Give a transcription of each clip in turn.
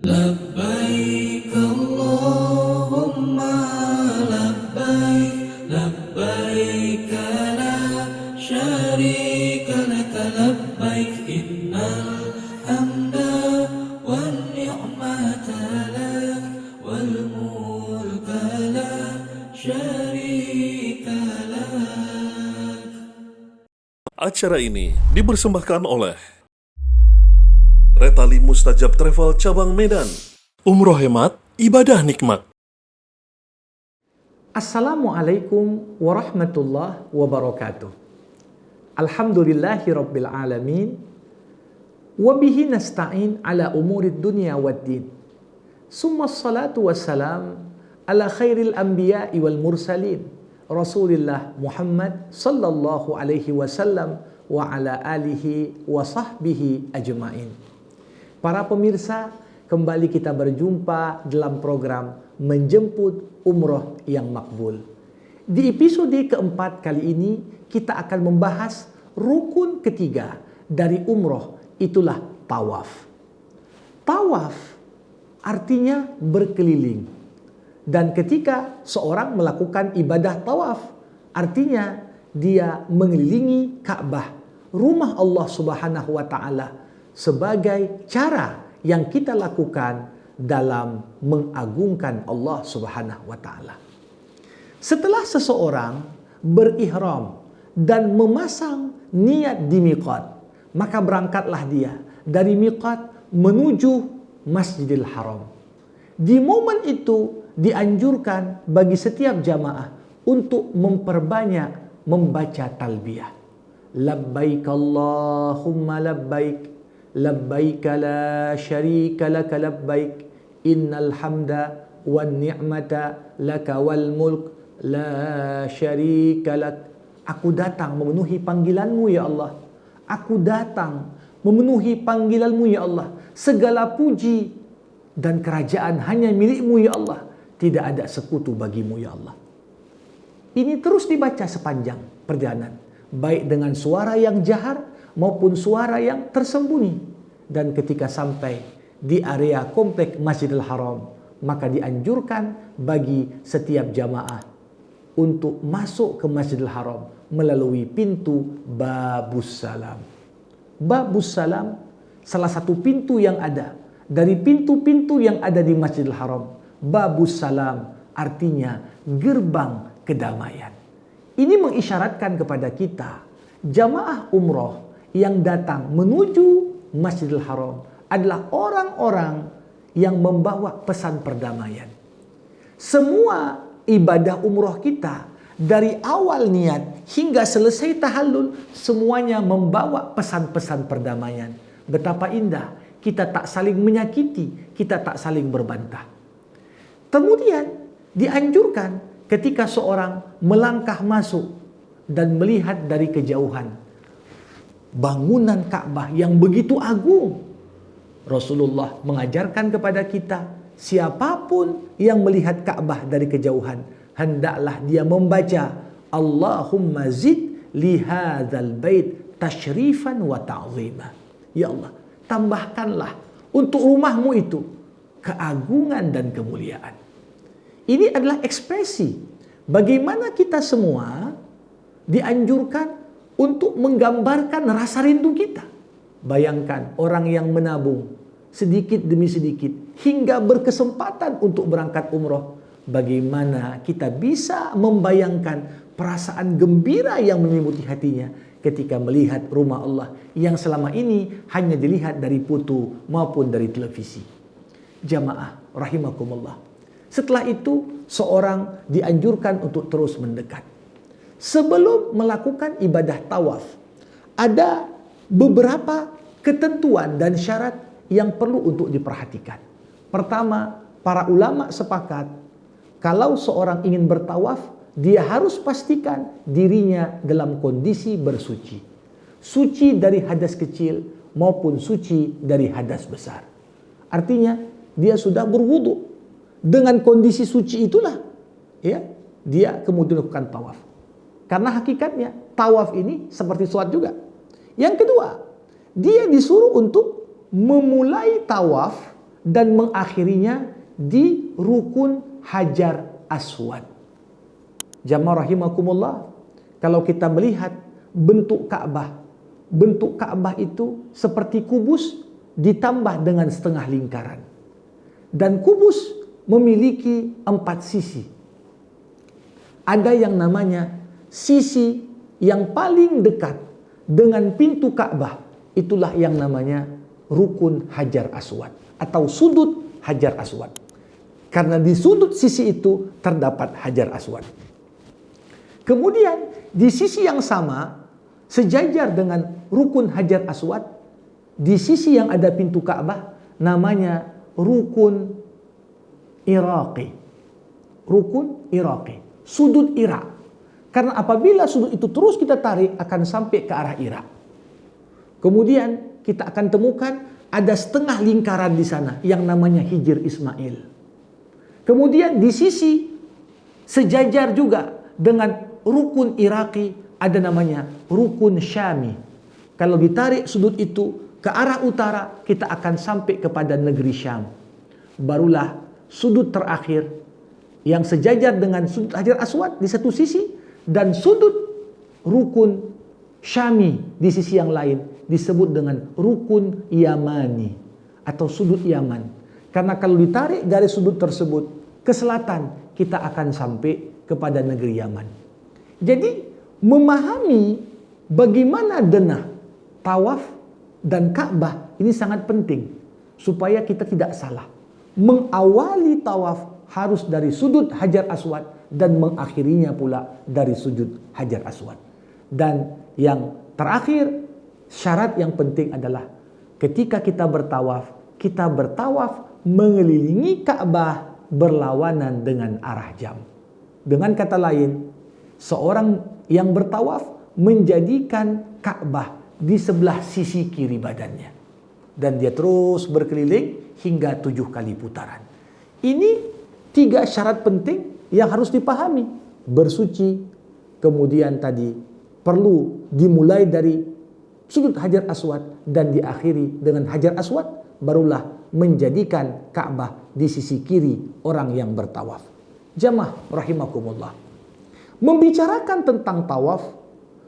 لبيك اللهم لبيك لبيك لا شريك لك لبيك إن الحمد والنعمة لك والملك لا شريك لك. Acara ini dipersembahkan oleh Retali Mustajab Travel Cabang Medan. Umroh hemat, ibadah nikmat. Assalamualaikum warahmatullahi wabarakatuh. Alhamdulillahi rabbil alamin. Wabihi nasta'in ala umurid dunya waddin. Summa salatu wassalam ala khairil anbiya'i wal mursalin. Rasulillah Muhammad sallallahu alaihi wasallam wa ala alihi wa sahbihi ajma'in. Para pemirsa, kembali kita berjumpa dalam program Menjemput Umroh yang Makbul. Di episode keempat kali ini, kita akan membahas rukun ketiga dari umroh, itulah tawaf. Tawaf artinya berkeliling. Dan ketika seorang melakukan ibadah tawaf, artinya dia mengelilingi Ka'bah, rumah Allah Subhanahu wa Ta'ala, sebagai cara yang kita lakukan dalam mengagungkan Allah Subhanahu wa Ta'ala. Setelah seseorang berihram dan memasang niat di miqat, maka berangkatlah dia dari miqat menuju Masjidil Haram. Di momen itu dianjurkan bagi setiap jamaah untuk memperbanyak membaca talbiyah. Labbaik Allahumma labbaik, labbaik la syarika laka labbaik, innal hamda wan ni'mata laka wal mulk la syarika lak. Aku datang memenuhi panggilanmu ya Allah. Aku datang memenuhi panggilanmu ya Allah. Segala puji dan kerajaan hanya milikmu ya Allah. Tidak ada sekutu bagimu ya Allah. Ini terus dibaca sepanjang perjalanan, baik dengan suara yang jahar maupun suara yang tersembunyi. Dan ketika sampai di area komplek Masjidil Haram, maka dianjurkan bagi setiap jamaah untuk masuk ke Masjidil Haram melalui pintu Babus Salam. Babus Salam salah satu pintu yang ada dari pintu-pintu yang ada di Masjidil Haram. Babus Salam artinya gerbang kedamaian. Ini mengisyaratkan kepada kita, jamaah umroh yang datang menuju Masjidil Haram adalah orang-orang yang membawa pesan perdamaian. Semua ibadah umroh kita dari awal niat hingga selesai tahallul semuanya membawa pesan-pesan perdamaian. Betapa indah, kita tak saling menyakiti, kita tak saling berbantah. Kemudian dianjurkan ketika seorang melangkah masuk dan melihat dari kejauhan bangunan Ka'bah yang begitu agung. Rasulullah mengajarkan kepada kita, siapapun yang melihat Ka'bah dari kejauhan, hendaklah dia membaca Allahumma zid li hadzal bait tasyrifan wa ta'zima. Ya Allah, tambahkanlah untuk rumahmu itu keagungan dan kemuliaan. Ini adalah ekspresi bagaimana kita semua dianjurkan untuk menggambarkan rasa rindu kita. Bayangkan orang yang menabung sedikit demi sedikit hingga berkesempatan untuk berangkat umroh. Bagaimana kita bisa membayangkan perasaan gembira yang menyelimuti hatinya ketika melihat rumah Allah yang selama ini hanya dilihat dari foto maupun dari televisi. Jamaah rahimakumullah. Setelah itu seorang dianjurkan untuk terus mendekat. Sebelum melakukan ibadah tawaf, ada beberapa ketentuan dan syarat yang perlu untuk diperhatikan. Pertama, para ulama sepakat kalau seorang ingin bertawaf, dia harus pastikan dirinya dalam kondisi bersuci. Suci dari hadas kecil maupun suci dari hadas besar. Artinya, dia sudah berwudu. Dengan kondisi suci itulah ya, dia kemudian lakukan tawaf. Karena hakikatnya tawaf ini seperti sholat juga. Yang kedua, dia disuruh untuk memulai tawaf dan mengakhirinya di rukun Hajar Aswad. Jamaah rahimakumullah, kalau kita melihat bentuk Ka'bah itu seperti kubus ditambah dengan setengah lingkaran. Dan kubus memiliki 4 sisi. Ada yang namanya sisi yang paling dekat dengan pintu Ka'bah, itulah yang namanya rukun Hajar Aswad atau sudut Hajar Aswad. Karena di sudut sisi itu terdapat Hajar Aswad. Kemudian di sisi yang sama, sejajar dengan rukun Hajar Aswad, di sisi yang ada pintu Ka'bah namanya rukun Iraqi. Rukun Iraqi, sudut Irak. Karena apabila sudut itu terus kita tarik akan sampai ke arah Irak. Kemudian kita akan temukan ada setengah lingkaran di sana yang namanya Hijr Ismail. Kemudian di sisi sejajar juga dengan rukun Iraqi ada namanya rukun Syami. Kalau ditarik sudut itu ke arah utara, kita akan sampai kepada negeri Syam. Barulah sudut terakhir yang sejajar dengan sudut Hajar Aswad di satu sisi dan sudut rukun Syami di sisi yang lain disebut dengan rukun Yamani atau sudut Yaman. Karena kalau ditarik garis sudut tersebut ke selatan, kita akan sampai kepada negeri Yaman. Jadi memahami bagaimana denah tawaf dan Ka'bah ini sangat penting supaya kita tidak salah. Mengawali tawaf harus dari sudut Hajar Aswad dan mengakhirinya pula dari sudut Hajar Aswad. Dan yang terakhir, syarat yang penting adalah ketika kita bertawaf mengelilingi Ka'bah berlawanan dengan arah jam. Dengan kata lain, seorang yang bertawaf menjadikan Ka'bah di sebelah sisi kiri badannya. Dan dia terus berkeliling hingga 7 kali putaran. Ini 3 syarat penting yang harus dipahami. Bersuci, kemudian tadi perlu dimulai dari sudut Hajar Aswad dan diakhiri dengan Hajar Aswad, barulah menjadikan Ka'bah di sisi kiri orang yang bertawaf. Jamaah rahimakumullah. Membicarakan tentang tawaf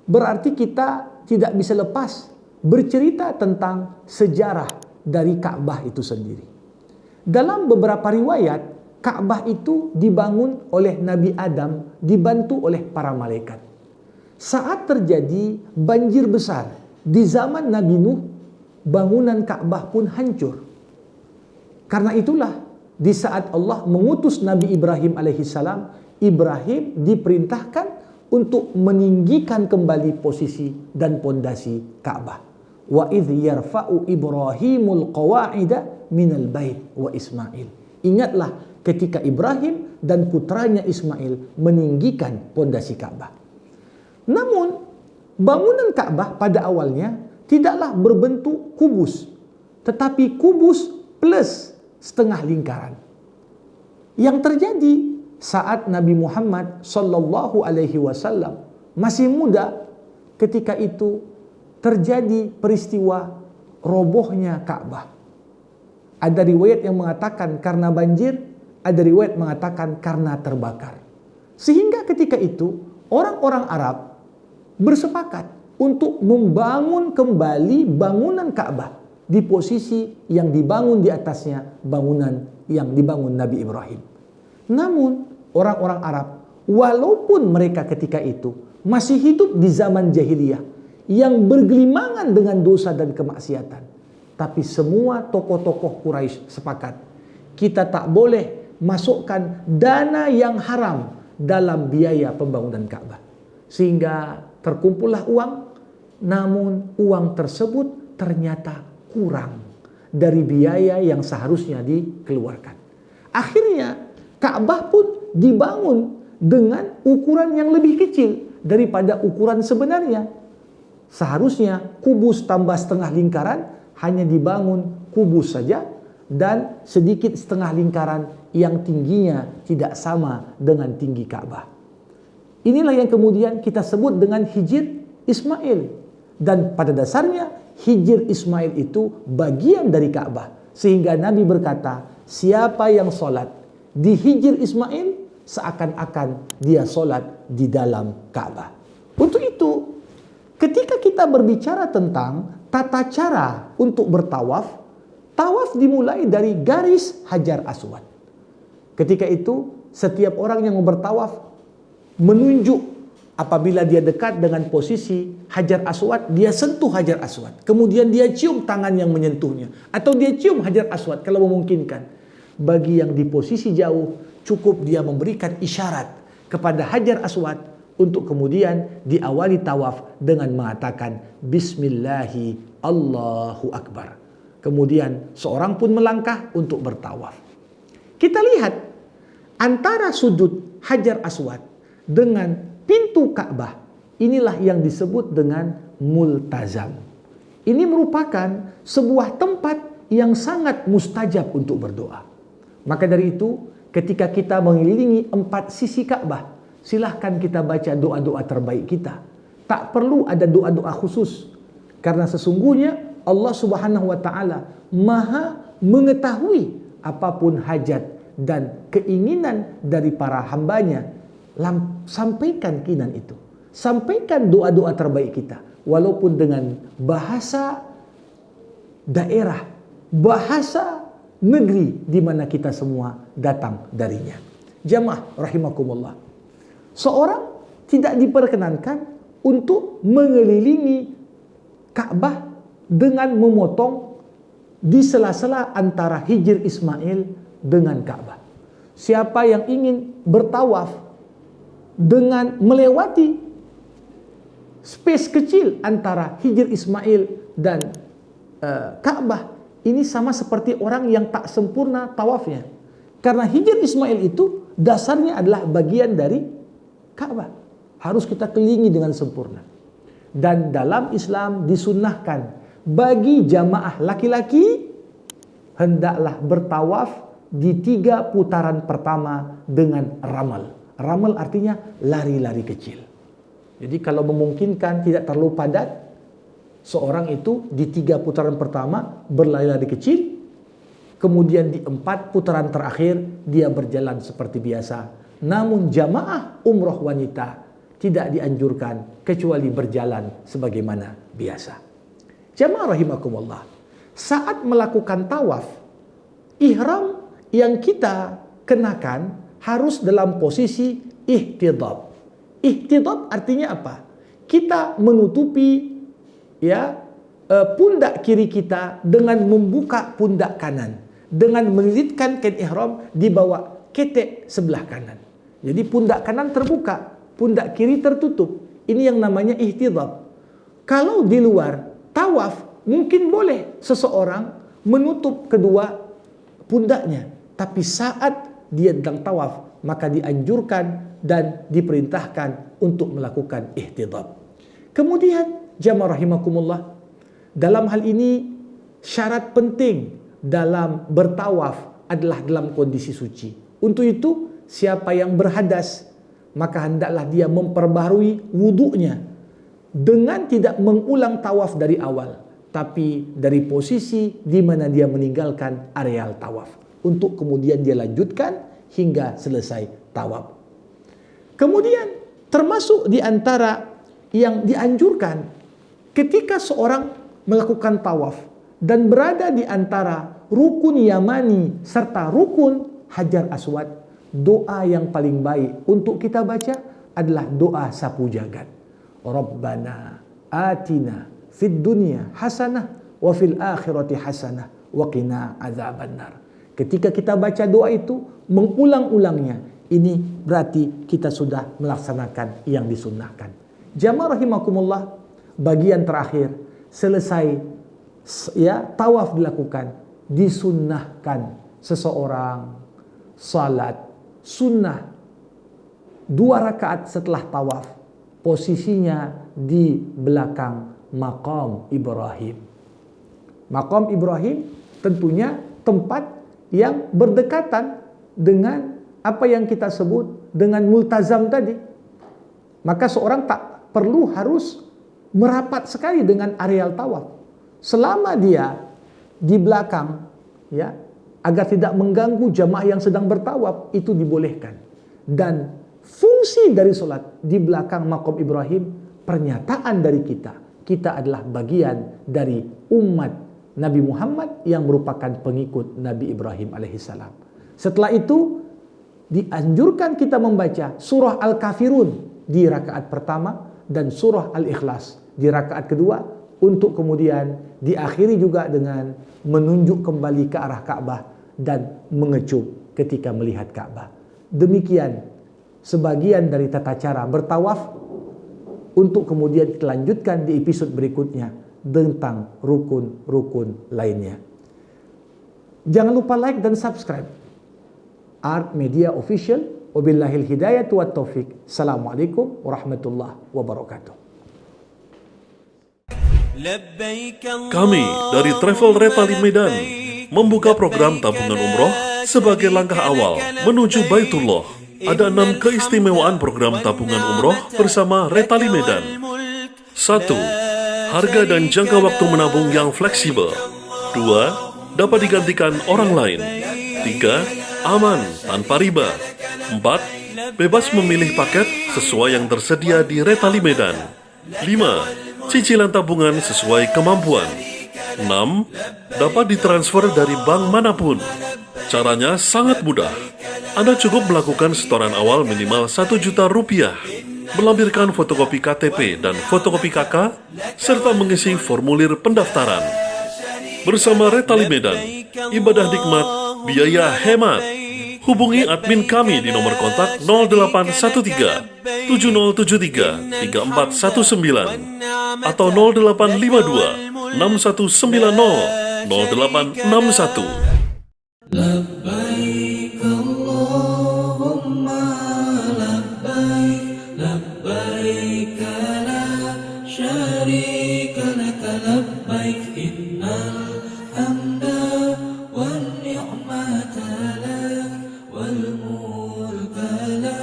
berarti kita tidak bisa lepas bercerita tentang sejarah dari Ka'bah itu sendiri. Dalam beberapa riwayat, Ka'bah itu dibangun oleh Nabi Adam dibantu oleh para malaikat. Saat terjadi banjir besar di zaman Nabi Nuh, bangunan Ka'bah pun hancur. Karena itulah di saat Allah mengutus Nabi Ibrahim alaihissalam, Ibrahim diperintahkan untuk meninggikan kembali posisi dan pondasi Ka'bah. Wa idh yarfa'u Ibrahimul qawa'ida minal bait wa Ismail. Ingatlah ketika Ibrahim dan putranya Ismail meninggikan pondasi Ka'bah. Namun bangunan Ka'bah pada awalnya tidaklah berbentuk kubus, tetapi kubus plus setengah lingkaran. Yang terjadi saat Nabi Muhammad sallallahu alaihi wasallam masih muda, ketika itu terjadi peristiwa robohnya Ka'bah. Ada riwayat yang mengatakan karena banjir, ada riwayat mengatakan karena terbakar. Sehingga ketika itu orang-orang Arab bersepakat untuk membangun kembali bangunan Ka'bah di posisi yang dibangun di atasnya bangunan yang dibangun Nabi Ibrahim. Namun orang-orang Arab, walaupun mereka ketika itu masih hidup di zaman jahiliyah yang bergelimangan dengan dosa dan kemaksiatan, tapi semua tokoh-tokoh Quraisy sepakat, kita tak boleh masukkan dana yang haram dalam biaya pembangunan Ka'bah. Sehingga terkumpullah uang, namun uang tersebut ternyata kurang dari biaya yang seharusnya dikeluarkan. Akhirnya Ka'bah pun dibangun dengan ukuran yang lebih kecil daripada ukuran sebenarnya. Seharusnya kubus tambah setengah lingkaran hanya dibangun kubus saja dan sedikit setengah lingkaran yang tingginya tidak sama dengan tinggi Ka'bah. Inilah yang kemudian kita sebut dengan Hijr Ismail. Dan pada dasarnya Hijr Ismail itu bagian dari Ka'bah. Sehingga Nabi berkata, siapa yang sholat di Hijr Ismail, seakan-akan dia sholat di dalam Ka'bah. Untuk itu, ketika kita berbicara tentang tata cara untuk bertawaf, tawaf dimulai dari garis Hajar Aswad. Ketika itu, setiap orang yang mau bertawaf menunjuk apabila dia dekat dengan posisi Hajar Aswad, dia sentuh Hajar Aswad. Kemudian dia cium tangan yang menyentuhnya. Atau dia cium Hajar Aswad kalau memungkinkan. Bagi yang di posisi jauh, cukup dia memberikan isyarat kepada Hajar Aswad untuk kemudian diawali tawaf dengan mengatakan Bismillahi Allahu Akbar. Kemudian seorang pun melangkah untuk bertawaf. Kita lihat antara sudut Hajar Aswad dengan pintu Ka'bah, inilah yang disebut dengan multazam. Ini merupakan sebuah tempat yang sangat mustajab untuk berdoa. Maka dari itu, ketika kita mengelilingi 4 sisi Ka'bah, silahkan kita baca doa-doa terbaik kita. Tak perlu ada doa-doa khusus. Karena sesungguhnya Allah Subhanahu wa Ta'ala Maha mengetahui apapun hajat dan keinginan dari para hambanya. Sampaikan keinginan itu. Sampaikan doa-doa terbaik kita. Walaupun dengan bahasa daerah, bahasa negeri di mana kita semua datang darinya. Jamaah rahimakumullah. Seorang tidak diperkenankan untuk mengelilingi Ka'bah dengan memotong di sela-sela antara Hijr Ismail dengan Ka'bah. Siapa yang ingin bertawaf dengan melewati space kecil antara Hijr Ismail dan Ka'bah, ini sama seperti orang yang tak sempurna tawafnya. Karena Hijr Ismail itu dasarnya adalah bagian dari Ka'bah. Harus kita kelilingi dengan sempurna. Dan dalam Islam disunnahkan bagi jamaah laki-laki hendaklah bertawaf di 3 putaran pertama dengan ramal. Ramal artinya lari-lari kecil. Jadi kalau memungkinkan tidak terlalu padat, seorang itu di 3 putaran pertama berlari-lari kecil, kemudian di 4 putaran terakhir dia berjalan seperti biasa. Namun jamaah umroh wanita tidak dianjurkan kecuali berjalan sebagaimana biasa. Jamaah rahimakumullah, saat melakukan tawaf, ihram yang kita kenakan harus dalam posisi ihtidab. Ihtidab artinya apa? Kita menutupi pundak kiri kita dengan membuka pundak kanan, dengan melilitkan kain ihram di bawah ketek sebelah kanan. Jadi pundak kanan terbuka, pundak kiri tertutup. Ini yang namanya ihtidab. Kalau di luar tawaf, mungkin boleh seseorang menutup kedua pundaknya, tapi saat dia sedang tawaf, maka dianjurkan dan diperintahkan untuk melakukan ihtidab. Kemudian jamaah rahimakumullah, dalam hal ini syarat penting dalam bertawaf adalah dalam kondisi suci. Untuk itu, siapa yang berhadas, maka hendaklah dia memperbaharui wudunya dengan tidak mengulang tawaf dari awal, tapi dari posisi di mana dia meninggalkan areal tawaf, untuk kemudian dia lanjutkan hingga selesai tawaf. Kemudian termasuk di antara yang dianjurkan ketika seorang melakukan tawaf dan berada di antara rukun Yamani serta rukun Hajar Aswad, doa yang paling baik untuk kita baca adalah doa sapu jagat. Rabbana atina fid dunya hasanah wa fil akhirati hasanah wa qina azabannar. Ketika kita baca doa itu, mengulang-ulangnya, ini berarti kita sudah melaksanakan yang disunnahkan. Jamaah rahimakumullah, bagian terakhir selesai tawaf dilakukan, disunnahkan seseorang salat sunnah 2 rakaat setelah tawaf, posisinya di belakang maqam Ibrahim. Maqam Ibrahim tentunya tempat yang berdekatan dengan apa yang kita sebut dengan multazam tadi. Maka seorang tak perlu harus merapat sekali dengan areal tawaf. Selama dia di belakang ya, agar tidak mengganggu jamaah yang sedang bertawaf, itu dibolehkan. Dan fungsi dari solat di belakang maqam Ibrahim, pernyataan dari kita adalah bagian dari umat Nabi Muhammad yang merupakan pengikut Nabi Ibrahim alaihissalam. Setelah itu dianjurkan kita membaca surah Al-Kafirun di rakaat pertama dan surah Al-Ikhlas di rakaat kedua, untuk kemudian diakhiri juga dengan menunjuk kembali ke arah Ka'bah dan mengecup ketika melihat Ka'bah. Demikian sebagian dari tata cara bertawaf, untuk kemudian kita lanjutkan di episode berikutnya tentang rukun-rukun lainnya. Jangan lupa like dan subscribe Art Media Official. Wabillahil hidayatu wat taufik. Assalamualaikum warahmatullahi wabarakatuh. Kami dari Travel Retali Medan membuka program tabungan umroh sebagai langkah awal menuju Baitullah. Ada 6 keistimewaan program tabungan umroh bersama Retali Medan. 1. Harga dan jangka waktu menabung yang fleksibel. 2. Dapat digantikan orang lain. 3. Aman tanpa riba. 4. Bebas memilih paket sesuai yang tersedia di Retali Medan. 5. Cicilan tabungan sesuai kemampuan. 6. Dapat ditransfer dari bank manapun. Caranya sangat mudah. Anda cukup melakukan setoran awal minimal Rp1.000.000, melampirkan fotokopi KTP dan fotokopi KK, serta mengisi formulir pendaftaran. Bersama Retali Medan, ibadah nikmat, biaya hemat. Hubungi admin kami di nomor kontak 0813 7073 3419 atau 0852 6190 0861. لبيك اللهم لبيك لبيك لا شريك لك لبيك إن الحمد والنعمة لك والملك لا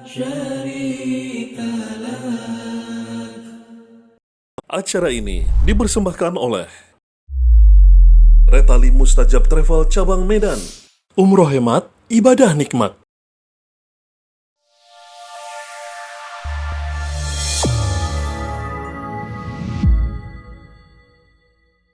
شريك لك. Acara ini dipersembahkan oleh Retali Mustajab Travel Cabang Medan. Umroh hemat, ibadah nikmat.